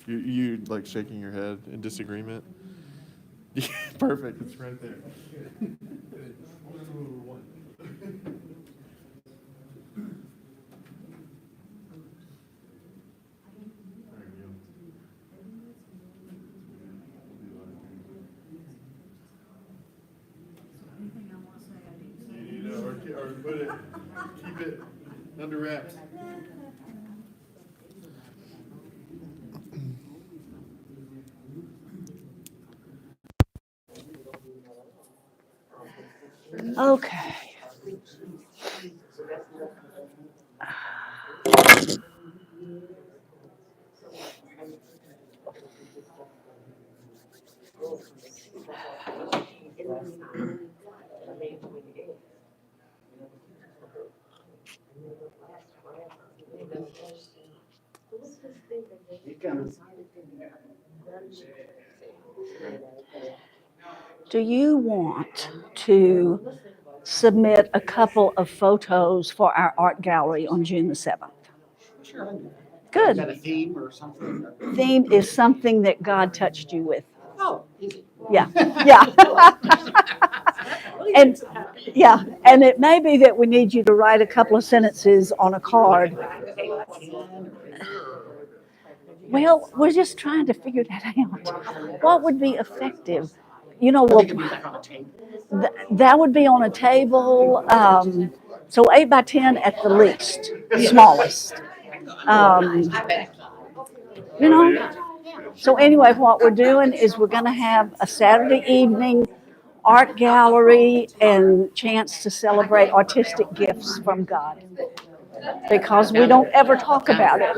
You like shaking your head in disagreement? Perfect. It's right there. Or put it, keep it under wraps. Okay. Do you want to submit a couple of photos for our art gallery on June the 7th? Sure. Good. Is that a theme or something? Theme is something that God touched you with. Oh, easy. Yeah, yeah. And yeah, and it may be that we need you to write a couple of sentences on a card. Well, we're just trying to figure that out. What would be effective? You know, well, that would be on a table. So 8 by 10 at the least, smallest. You know. So anyway, what we're doing is we're going to have a Saturday evening art gallery and chance to celebrate artistic gifts from God, because we don't ever talk about it.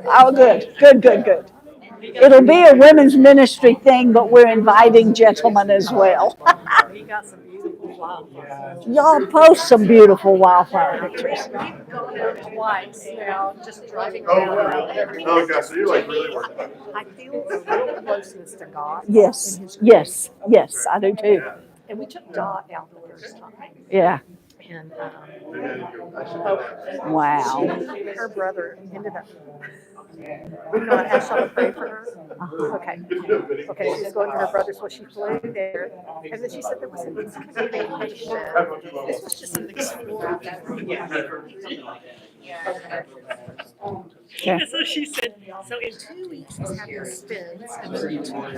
Oh, good, good, good, good. It'll be a women's ministry thing, but we're inviting gentlemen as well. We got some beautiful flowers. Y'all post some beautiful wildflower pictures. We've gone out twice now, just driving Oh, around. really? Oh, gosh, so you're like really working. I feel a real closeness to God. Yes, in His yes, yes, I do too. And we took Dot out the first time. Yeah. And Wow. her brother ended up. You know, I asked y'all to pray for her. Okay. Okay, she's going to her brother's. Well, she flew there. And then she said there was a miscommunication. This was just an exploratory. Okay. So she said, so in 2 weeks he's having spins, and then in 2 weeks.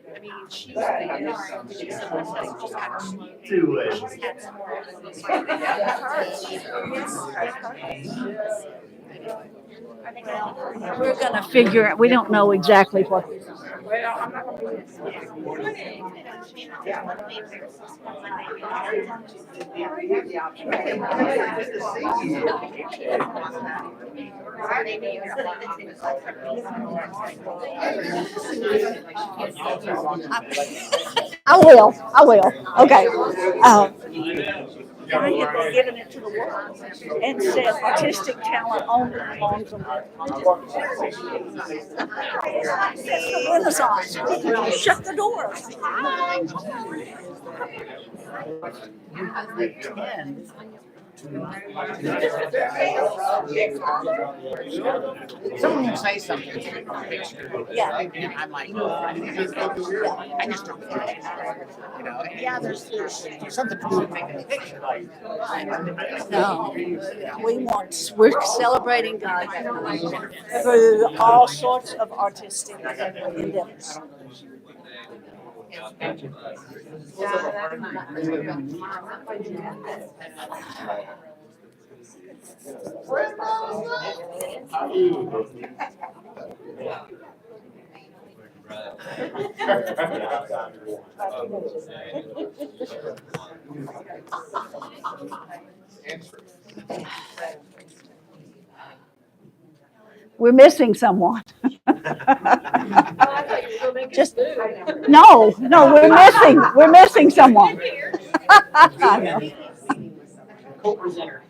I mean, she's We're going to figure it. We don't know exactly what. I will. I will. Okay. I had given it to the world and said artistic talent only belongs on that. It's the Renaissance. Shut the doors. Someone will say something to me on a picture. Yeah. And I'm like, I just don't care. You know, and yeah, there's something to do with taking a picture. No, we're celebrating God through all sorts of artistic endeavors. We're missing someone. Just no, we're missing someone. Co-presenter.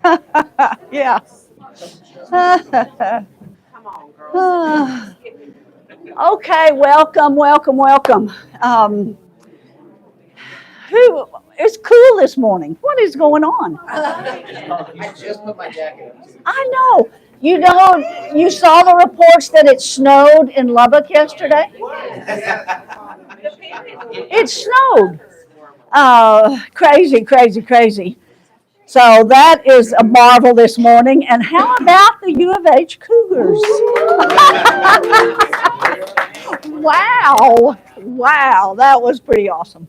Yeah. Okay, welcome, welcome, welcome. It's cool this morning. What is going on? I just put my jacket on. I know. You saw the reports that it snowed in Lubbock yesterday? It snowed. Crazy, crazy, crazy. So that is a marvel this morning. And how about the U of H Cougars? Wow. Wow, that was pretty awesome.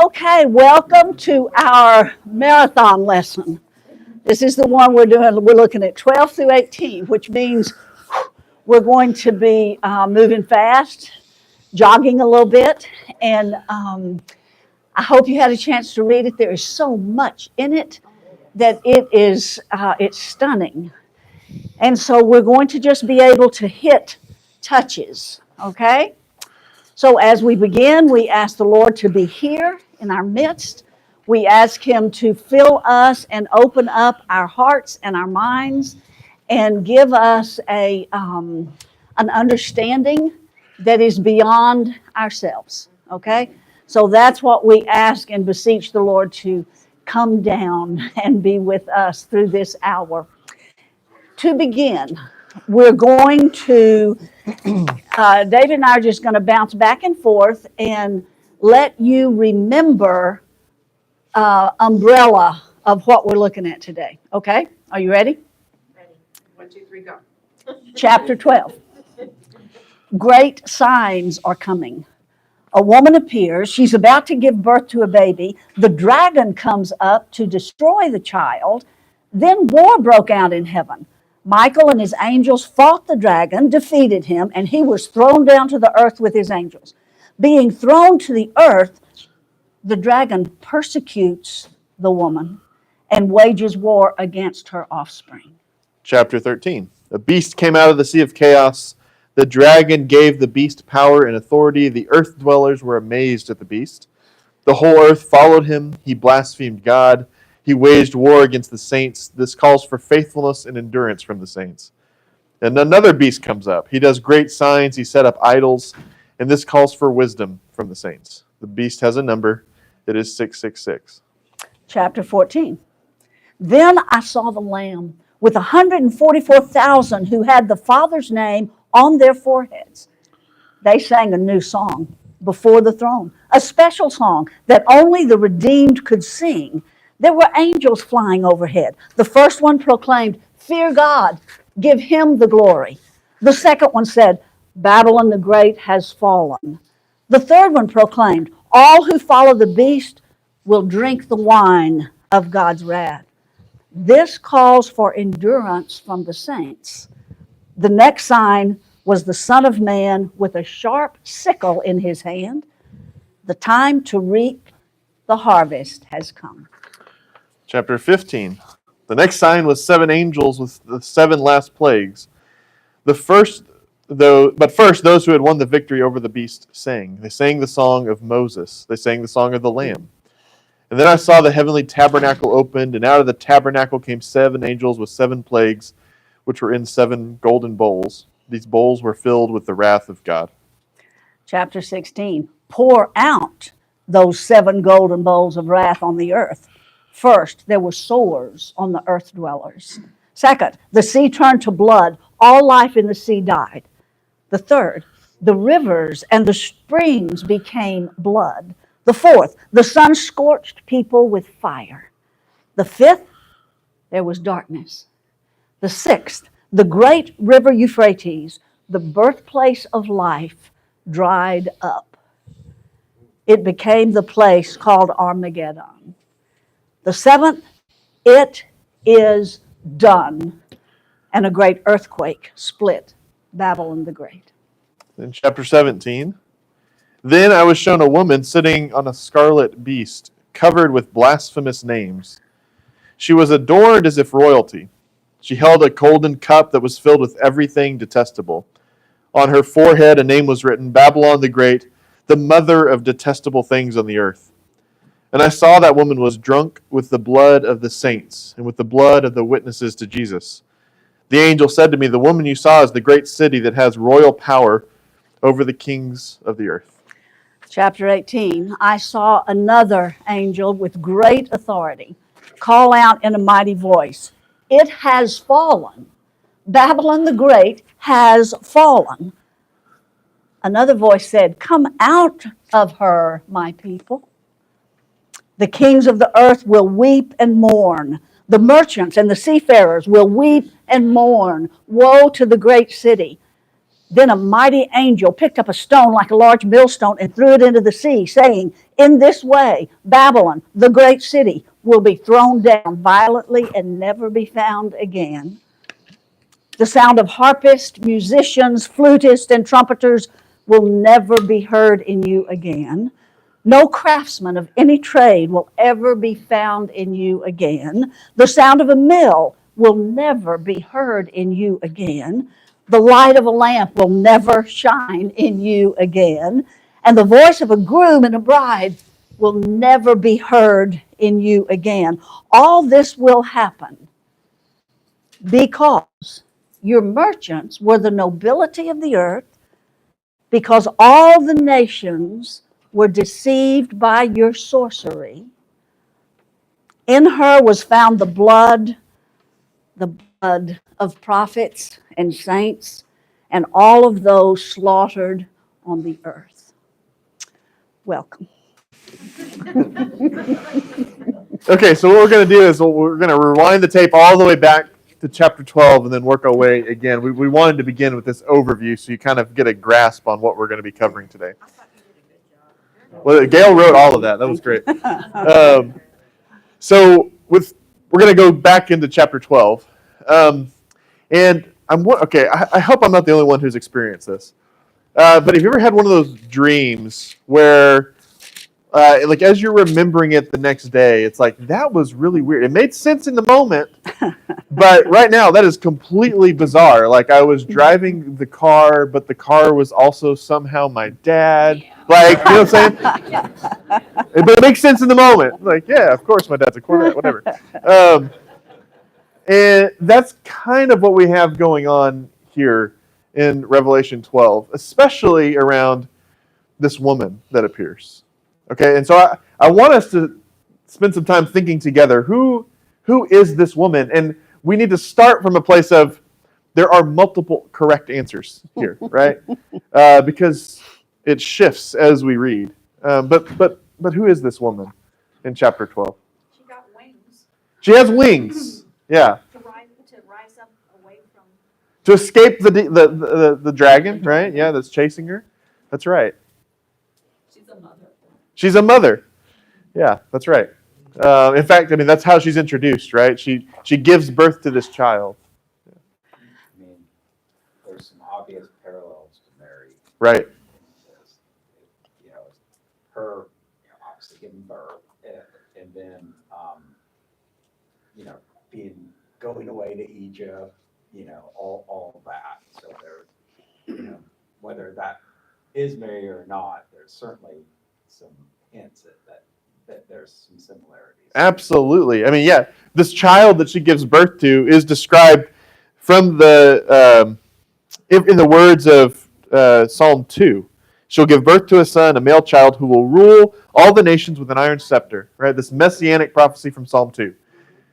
Okay, welcome to our marathon lesson. This is the one we're doing. We're looking at 12 through 18, which means we're going to be moving fast, jogging a little bit, and I hope you had a chance to read it. There is so much in it that it's stunning. And so we're going to just be able to hit touches, okay? So as we begin, we ask the Lord to be here in our midst. We ask Him to fill us and open up our hearts and our minds and give us an understanding that is beyond ourselves, okay? So that's what we ask and beseech the Lord to come down and be with us through this hour. To begin, we're going to, David and I are just going to bounce back and forth and let you remember umbrella of what we're looking at today. Okay? Are you ready? Ready. 1, 2, 3, go. Chapter 12. Great signs are coming. A woman appears. She's about to give birth to a baby. The dragon comes up to destroy the child. Then war broke out in heaven. Michael and his angels fought the dragon, defeated him, and he was thrown down to the earth with his angels. Being thrown to the earth, the dragon persecutes the woman and wages war against her offspring. Chapter 13. A beast came out of the sea of chaos. The dragon gave the beast power and authority. The earth dwellers were amazed at the beast. The whole earth followed him. He blasphemed God. He waged war against the saints. This calls for faithfulness and endurance from the saints. And another beast comes up. He does great signs. He set up idols. And this calls for wisdom from the saints. The beast has a number. It is 666. Chapter 14. Then I saw the Lamb with 144,000 who had the Father's name on their foreheads. They sang a new song before the throne, a special song that only the redeemed could sing. There were angels flying overhead. The first one proclaimed, "Fear God, give him the glory." The second one said, "Babylon the Great has fallen." The third one proclaimed, "All who follow the beast will drink the wine of God's wrath." This calls for endurance from the saints. The next sign was the Son of Man with a sharp sickle in his hand. The time to reap the harvest has come. Chapter 15. The next sign was 7 angels with the 7 last plagues. But first, those who had won the victory over the beast sang. They sang the song of Moses. They sang the song of the Lamb. And then I saw the heavenly tabernacle opened, and out of the tabernacle came 7 angels with 7 plagues, which were in 7 golden bowls. These bowls were filled with the wrath of God. Chapter 16. Pour out those 7 golden bowls of wrath on the earth. First, there were sores on the earth dwellers. Second, the sea turned to blood. All life in the sea died. The third, the rivers and the springs became blood. The fourth, the sun scorched people with fire. The fifth, there was darkness. The sixth, the great river Euphrates, the birthplace of life, dried up. It became the place called Armageddon. The seventh, it is done. And a great earthquake split Babylon the Great. In chapter 17, then I was shown a woman sitting on a scarlet beast, covered with blasphemous names. She was adorned as if royalty. She held a golden cup that was filled with everything detestable. On her forehead a name was written, Babylon the Great, the mother of detestable things on the earth. And I saw that woman was drunk with the blood of the saints and with the blood of the witnesses to Jesus. The angel said to me, "The woman you saw is the great city that has royal power over the kings of the earth." Chapter 18, I saw another angel with great authority call out in a mighty voice, "It has fallen. Babylon the Great has fallen." Another voice said, "Come out of her, my people. The kings of the earth will weep and mourn. The merchants and the seafarers will weep and mourn. Woe to the great city." Then a mighty angel picked up a stone like a large millstone and threw it into the sea, saying, "In this way, Babylon, the great city, will be thrown down violently and never be found again. The sound of harpists, musicians, flutists, and trumpeters will never be heard in you again. No craftsman of any trade will ever be found in you again. The sound of a mill will never be heard in you again. The light of a lamp will never shine in you again. And the voice of a groom and a bride will never be heard in you again. All this will happen because your merchants were the nobility of the earth, because all the nations were deceived by your sorcery. In her was found the blood of prophets and saints, and all of those slaughtered on the earth. Welcome. Okay, so what we're going to do is we're going to rewind the tape all the way back to chapter 12 and then work our way again. We wanted to begin with this overview so you kind of get a grasp on what we're going to be covering today. Well, Gail wrote all of that. That was great. So we're going to go back into chapter 12. And I hope I'm not the only one who's experienced this. But have you ever had one of those dreams where, like, as you're remembering it the next day, it's like, that was really weird. It made sense in the moment, but right now that is completely bizarre. Like, I was driving the car, but the car was also somehow my dad. Like, you know what I'm saying? But it makes sense in the moment. Like, yeah, of course my dad's a Corvette, whatever. And that's kind of what we have going on here in Revelation 12, especially around this woman that appears. Okay, and so I want us to spend some time thinking together, who is this woman? And we need to start from a place of, there are multiple correct answers here, right? Because it shifts as we read. But who is this woman in chapter 12? She got wings She has wings. Yeah. to rise up away from. To escape the dragon, right? Yeah, that's chasing her. That's right. She's a mother. She's a mother. Yeah, that's right. In fact, I mean, that's how she's introduced, right? She gives birth to this child. I mean, there's some obvious parallels to Mary. Right. You know, her, obviously giving birth, and then, going away to Egypt, all of that. So there's, whether that is Mary or not, there's certainly some hints that there's some similarities. Absolutely. I mean, yeah, this child that she gives birth to is described from the in the words of Psalm 2. She'll give birth to a son, a male child, who will rule all the nations with an iron scepter. Right? This messianic prophecy from Psalm 2.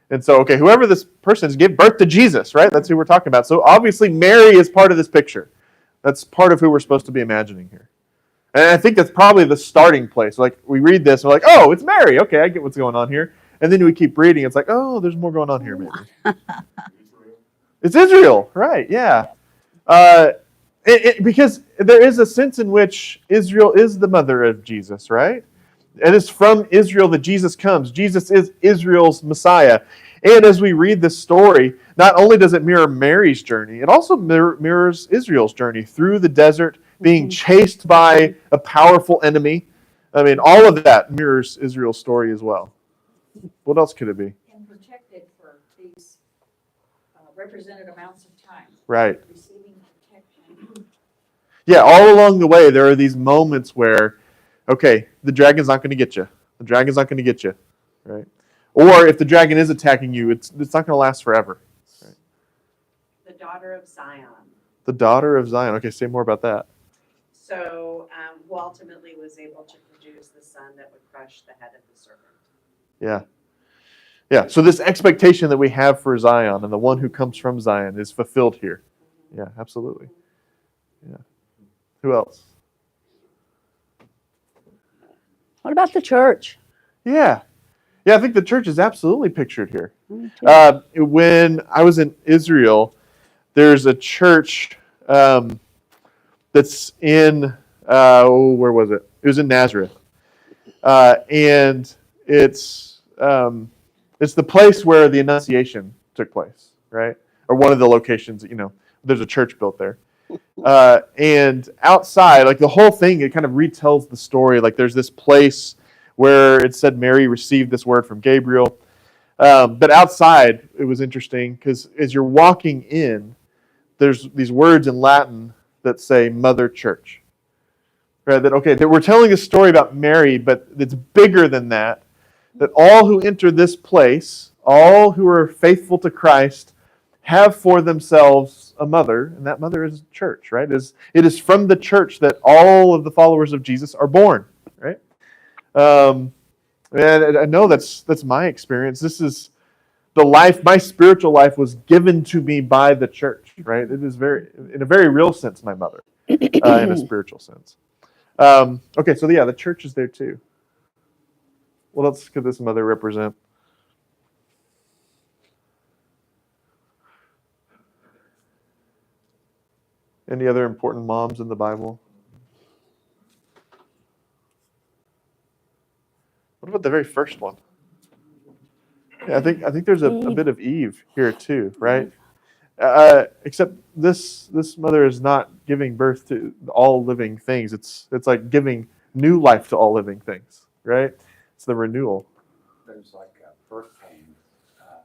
And so, okay, whoever this person is, give birth to Jesus, right? That's who we're talking about. So obviously Mary is part of this picture. That's part of who we're supposed to be imagining here. And I think that's probably the starting place. Like, we read this, and we're like, oh, it's Mary. Okay, I get what's going on here. And then we keep reading. It's like, oh, there's more going on here, maybe. It's Israel, right, yeah. Because there is a sense in which Israel is the mother of Jesus, right? And it's from Israel that Jesus comes. Jesus is Israel's Messiah. And as we read this story, not only does it mirror Mary's journey, it also mirrors Israel's journey through the desert, being chased by a powerful enemy. I mean, all of that mirrors Israel's story as well. What else could it be? And protected for these represented amounts of time. Right. Receiving protection. Yeah, all along the way, there are these moments where, okay, the dragon's not going to get you. The dragon's not going to get you, right? Or if the dragon is attacking you, it's not going to last forever. Right? The daughter of Zion. The daughter of Zion. Okay, say more about that. So, who ultimately was able to produce the son that would crush the head of the serpent. Yeah. Yeah, so this expectation that we have for Zion and the one who comes from Zion is fulfilled here. Yeah, absolutely. Yeah. Who else? What about the church? Yeah. Yeah, I think the church is absolutely pictured here. Me too. When I was in Israel, there's a church that's in, where was it? It was in Nazareth. And it's the place where the Annunciation took place, right? Or one of the locations, there's a church built there. And outside, like the whole thing, it kind of retells the story. Like there's this place where it said Mary received this word from Gabriel. But outside, it was interesting because as you're walking in, there's these words in Latin that say Mother Church. Right? That we're telling a story about Mary, but it's bigger than that. That all who enter this place, all who are faithful to Christ, have for themselves a mother, and that mother is church, right? It is from the church that all of the followers of Jesus are born, right? And I know that's my experience. This is the life, my spiritual life was given to me by the church, right? It is in a very real sense, my mother, in a spiritual sense. Okay, so yeah, the church is there too. What else could this mother represent? Any other important moms in the Bible? What about the very first one? Yeah, I think there's a bit of Eve here too, right? Except this mother is not giving birth to all living things. It's like giving new life to all living things, right? It's the renewal. There's like a birth pain.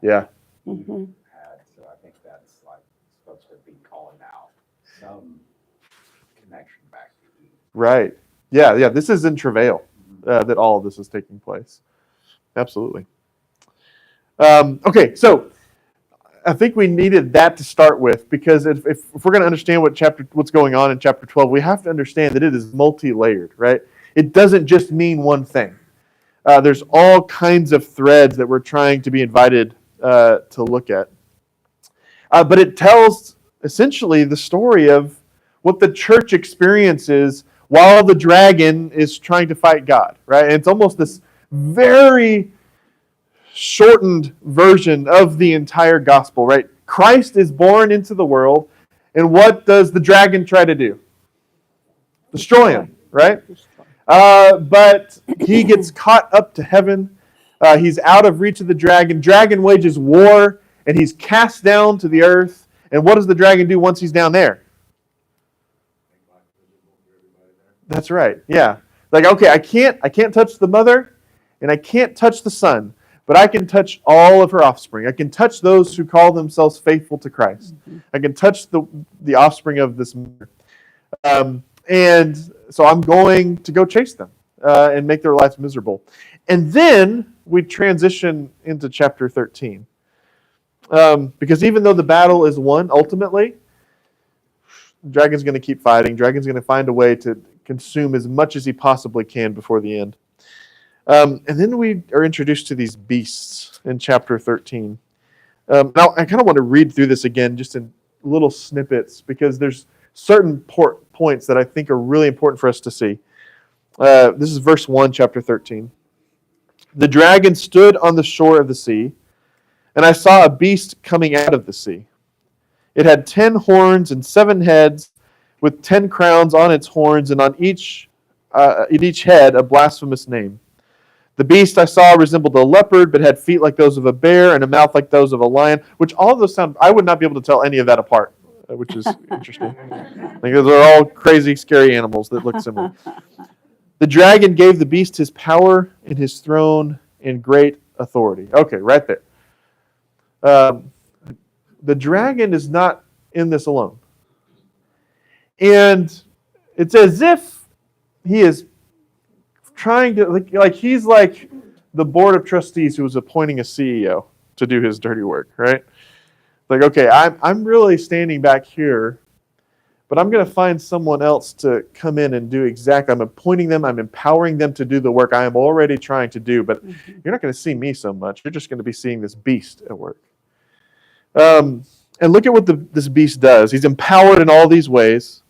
Yeah. Mm-hmm. Had, so I think that's like supposed to be calling out some connection back to Eve. Right. Yeah. This is in travail that all of this is taking place. Absolutely. Okay, so I think we needed that to start with because if we're going to understand what's going on in chapter 12, we have to understand that it is multi-layered, right? It doesn't just mean one thing. There's all kinds of threads that we're trying to be invited to look at. But it tells essentially the story of what the church experiences while the dragon is trying to fight God, right? And it's almost this very shortened version of the entire gospel, right? Christ is born into the world, and what does the dragon try to do? Destroy him, right? But he gets caught up to heaven. He's out of reach of the dragon. Dragon wages war, and he's cast down to the earth. And what does the dragon do once he's down there? That's right. Yeah. Like, okay, I can't touch the mother, and I can't touch the son, but I can touch all of her offspring. I can touch those who call themselves faithful to Christ. I can touch the offspring of this mother. And so I'm going to go chase them and make their lives miserable. And then we transition into chapter 13. Because even though the battle is won, ultimately, Dragon's going to keep fighting. Dragon's going to find a way to consume as much as he possibly can before the end. And then we are introduced to these beasts in chapter 13. Now, I kind of want to read through this again just in little snippets because there's certain points that I think are really important for us to see. This is verse 1, chapter 13. The dragon stood on the shore of the sea, and I saw a beast coming out of the sea. It had 10 horns and 7 heads, with 10 crowns on its horns, and on each head a blasphemous name. The beast I saw resembled a leopard, but had feet like those of a bear and a mouth like those of a lion, which all of those sound, I would not be able to tell any of that apart, which is interesting. Like those are all crazy, scary animals that look similar. The dragon gave the beast his power and his throne and great authority. Okay, right there. The dragon is not in this alone. And it's as if he is trying to, like he's like the board of trustees who was appointing a CEO to do his dirty work, right? Like, okay, I'm really standing back here, but I'm going to find someone else to come in and do exactly. I'm appointing them. I'm empowering them to do the work I am already trying to do. But you're not going to see me so much. You're just going to be seeing this beast at work. And look at what this beast does. He's empowered in all these ways.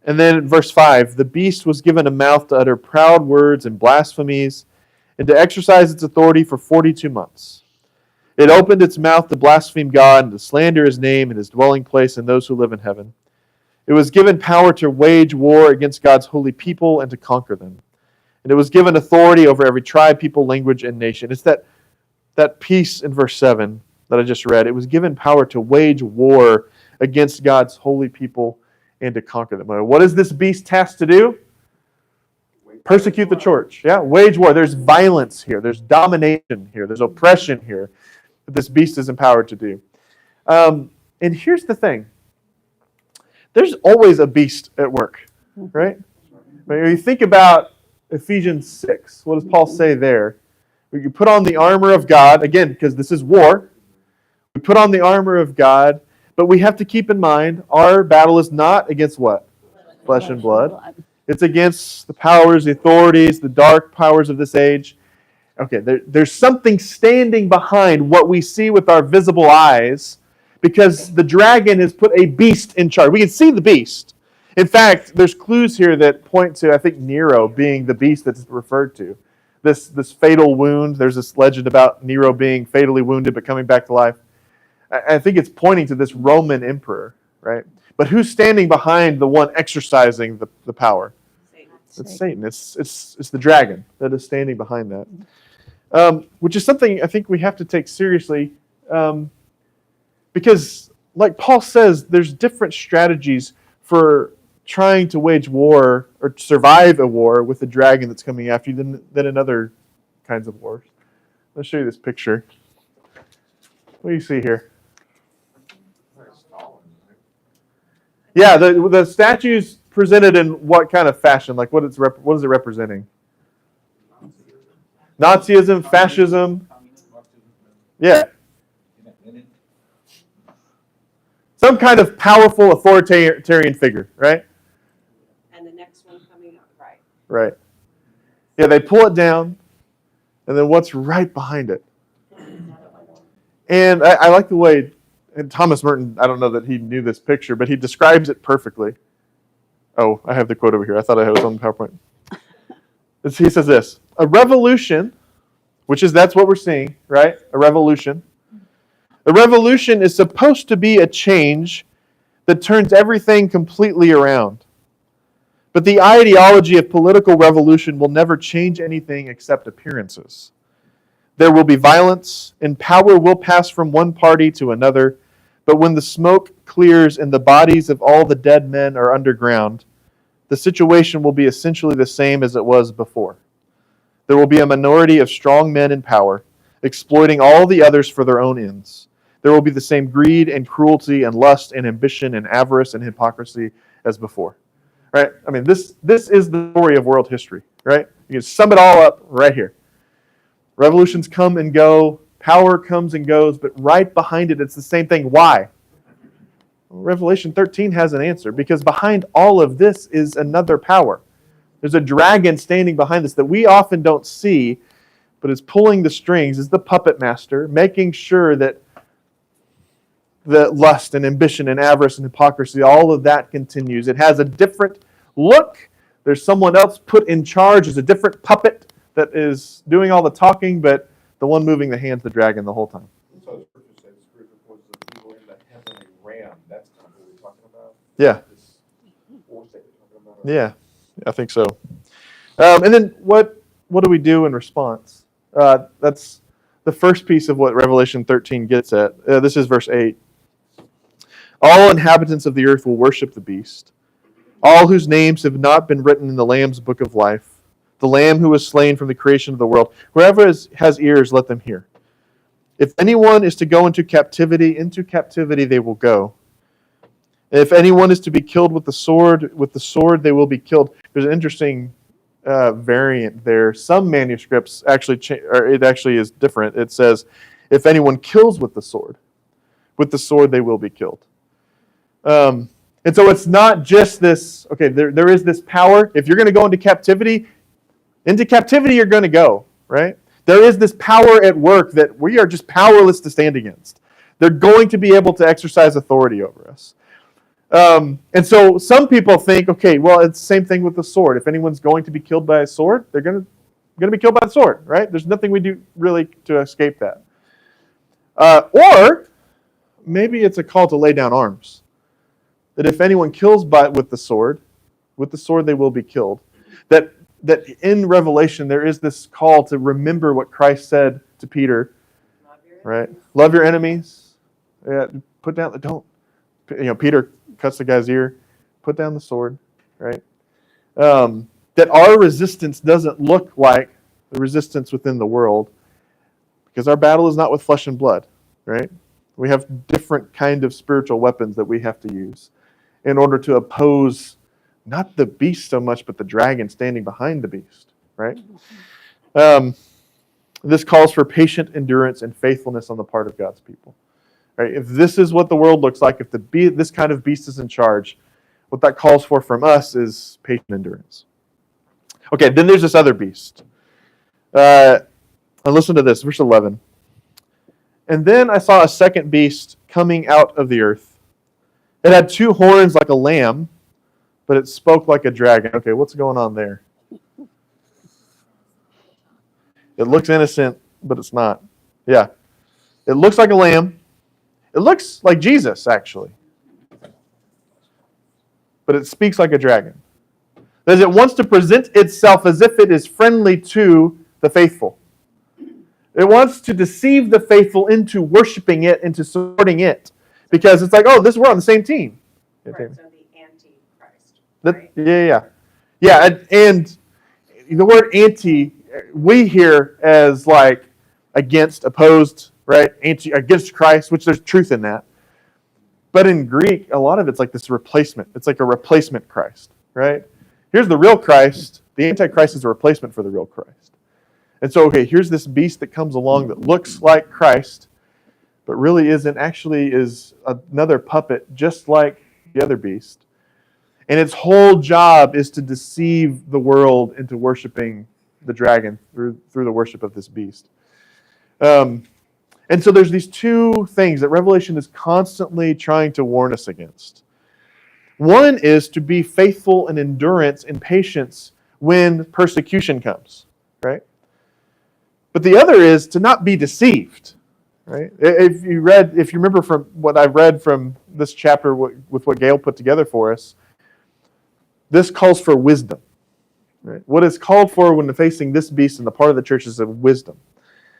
And then in verse 5, the beast was given a mouth to utter proud words and blasphemies and to exercise its authority for 42 months. It opened its mouth to blaspheme God and to slander his name and his dwelling place and those who live in heaven. It was given power to wage war against God's holy people and to conquer them. And it was given authority over every tribe, people, language, and nation. It's that piece in verse 7 that I just read. It was given power to wage war against God's holy people and to conquer them. What is this beast tasked to do? Persecute the church. Yeah, wage war. There's violence here. There's domination here. There's oppression here that this beast is empowered to do. And here's the thing. There's always a beast at work, right? When you think about Ephesians 6, what does Paul say there? You put on the armor of God, again, because this is war. We put on the armor of God, but we have to keep in mind our battle is not against what? Flesh and blood. It's against the powers, the authorities, the dark powers of this age. Okay, there's something standing behind what we see with our visible eyes because the dragon has put a beast in charge. We can see the beast. In fact, there's clues here that point to, I think, Nero being the beast that's referred to. This fatal wound, there's this legend about Nero being fatally wounded but coming back to life. I think it's pointing to this Roman emperor, right? But who's standing behind the one exercising the power? Satan. It's Satan. It's the dragon that is standing behind that. Which is something I think we have to take seriously because, like Paul says, there's different strategies for trying to wage war or survive a war with the dragon that's coming after you than in other kinds of wars. Let's show you this picture. What do you see here? Yeah, the statue's presented in what kind of fashion? Like what is it representing? Nazism, fascism. Yeah. Some kind of powerful authoritarian figure, right? And the next one coming up, right? Right. Yeah, they pull it down, and then what's right behind it? And I like the way and Thomas Merton, I don't know that he knew this picture, but he describes it perfectly. Oh, I have the quote over here. I thought I was on the PowerPoint. He says this, a revolution, that's what we're seeing, right? A revolution. A revolution is supposed to be a change that turns everything completely around. But the ideology of political revolution will never change anything except appearances. There will be violence, and power will pass from one party to another. But when the smoke clears and the bodies of all the dead men are underground, the situation will be essentially the same as it was before. There will be a minority of strong men in power, exploiting all the others for their own ends. There will be the same greed and cruelty and lust and ambition and avarice and hypocrisy as before. Right? I mean, this is the story of world history, right? You can sum it all up right here. Revolutions come and go, power comes and goes, but right behind it, it's the same thing. Why? Well, Revelation 13 has an answer, because behind all of this is another power. There's a dragon standing behind this that we often don't see, but is pulling the strings, is the puppet master, making sure that the lust and ambition and avarice and hypocrisy, all of that continues. It has a different look. There's someone else put in charge. There's a different puppet that is doing all the talking, but the one moving the hand's the dragon the whole time. So Scripture says this group of was the people in the heavenly realm. That's kind of what we're talking about. Yeah. This force that we're talking about. Yeah, I think so. And then what do we do in response? That's the first piece of what Revelation 13 gets at. This is verse 8. All inhabitants of the earth will worship the beast, all whose names have not been written in the Lamb's book of life, the Lamb who was slain from the creation of the world. Whoever has ears, let them hear. If anyone is to go into captivity they will go. If anyone is to be killed with the sword they will be killed. There's an interesting variant there. Some manuscripts it actually is different. It says, if anyone kills with the sword. with the sword they will be killed. And so it's not just this, okay, there is this power. If you're going to go into captivity you're going to go, right? There is this power at work that we are just powerless to stand against. They're going to be able to exercise authority over us. And so some people think, okay, well, it's the same thing with the sword. If anyone's going to be killed by a sword, they're going to be killed by the sword, right? There's nothing we do really to escape that. Or maybe it's a call to lay down arms. That if anyone kills with the sword they will be killed. That in Revelation there is this call to remember what Christ said to Peter, right? Love your enemies. Yeah, put down Peter cuts the guy's ear. Put down the sword, right? That our resistance doesn't look like the resistance within the world, because our battle is not with flesh and blood, right? We have different kind of spiritual weapons that we have to use in order to oppose not the beast so much, but the dragon standing behind the beast, right? This calls for patient endurance and faithfulness on the part of God's people. Right? If this is what the world looks like, if this kind of beast is in charge, what that calls for from us is patient endurance. Okay, then there's this other beast. And listen to this, verse 11. And then I saw a second beast coming out of the earth. It had 2 horns like a lamb, but it spoke like a dragon. Okay, what's going on there? It looks innocent, but it's not. Yeah. It looks like a lamb. It looks like Jesus, actually. But it speaks like a dragon. Because it wants to present itself as if it is friendly to the faithful. It wants to deceive the faithful into worshiping it, into supporting it. Because it's like, we're on the same team. Right, so the anti-Christ. Right? Yeah, and the word anti, we hear as like against, opposed, right? Against Christ, which there's truth in that. But in Greek, a lot of it's like this replacement. It's like a replacement Christ, right? Here's the real Christ. The Antichrist is a replacement for the real Christ. And so, okay, here's this beast that comes along that looks like Christ, but really isn't, actually is another puppet just like the other beast. And its whole job is to deceive the world into worshiping the dragon through the worship of this beast. And so there's these 2 things that Revelation is constantly trying to warn us against. One is to be faithful in endurance and patience when persecution comes, right? But the other is to not be deceived, right? If you remember from what I've read from this chapter with what Gail put together for us, this calls for wisdom, right? What is called for when facing this beast in the part of the church is wisdom.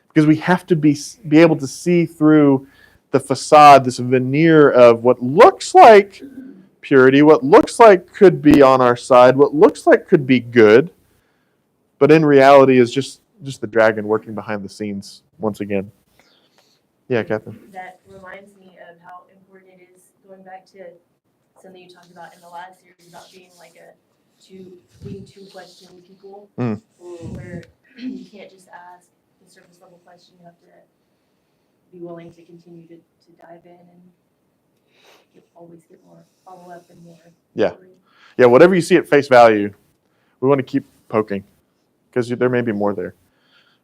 Because we have to be able to see through the facade, this veneer of what looks like purity, what looks like could be on our side, what looks like could be good, but in reality is just the dragon working behind the scenes once again. Yeah, Catherine. That reminds me of how important it is, going back to something you talked about in the last series about being like being two question people, where you can't just ask the surface level question. You have to be willing to continue to dive in and always get more follow up and more. Yeah. Whatever you see at face value, we want to keep poking because there may be more there.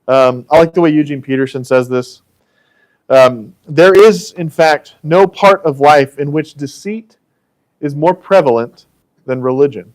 I like the way Eugene Peterson says this. There is, in fact, no part of life in which deceit is more prevalent than religion.